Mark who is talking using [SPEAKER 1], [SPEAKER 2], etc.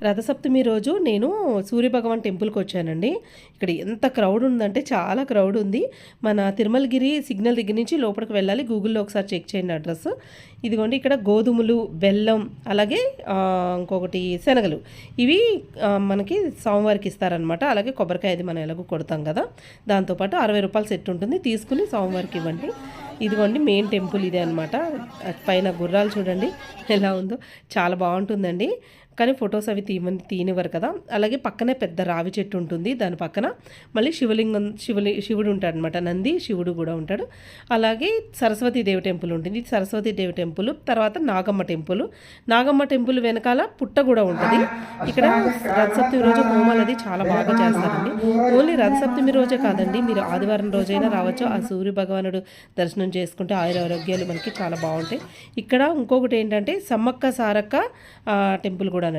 [SPEAKER 1] రథసప్తమి రోజు నేను సూర్యభగవాన్ టెంపుల్కి వచ్చానండి. ఇక్కడ ఎంత క్రౌడ్ ఉందంటే చాలా క్రౌడ్ ఉంది. మన తిరుమలగిరి సిగ్నల్ దగ్గర నుంచి లోపలికి వెళ్ళాలి. గూగుల్లో ఒకసారి చెక్ చేయండి అడ్రస్. ఇదిగోండి ఇక్కడ గోధుమలు, బెల్లం, అలాగే ఇంకొకటి శనగలు, ఇవి మనకి స్వామివారికి ఇస్తారనమాట. అలాగే కొబ్బరికాయ అది మనం ఎలాగో కొడతాం కదా, దాంతోపాటు 60 రూపాయల సెట్ ఉంటుంది, తీసుకుని స్వామివారికి ఇవ్వండి. ఇదిగోండి మెయిన్ టెంపుల్ ఇదే అనమాట. పైన గుర్రాలు చూడండి ఎలా ఉందో, చాలా బాగుంటుందండి. కానీ ఫొటోస్ అవి తీనివ్వరు కదా. అలాగే పక్కనే పెద్ద రావి చెట్టు ఉంటుంది, దాని పక్కన మళ్ళీ శివుడు ఉంటాడు అనమాట. నంది శివుడు కూడా ఉంటాడు. అలాగే సరస్వతీదేవి టెంపుల్ ఉంటుంది, సరస్వతీదేవి టెంపుల్. తర్వాత నాగమ్మ టెంపుల్ వెనకాల పుట్ట కూడా ఉంటుంది. ఇక్కడ రథసప్తమి రోజు హోమాలు అది చాలా బాగా చేస్తారండి. ఓన్లీ రథసప్తమి రోజే కాదండి, మీరు ఆదివారం రోజైనా రావచ్చు. ఆ సూర్య భగవానుడు దర్శనం చేసుకుంటే ఆరోగ్యాలు మనకి చాలా బాగుంటాయి. ఇక్కడ ఇంకొకటి ఏంటంటే సమ్మక్క సారక్క టెంపుల్ కూడా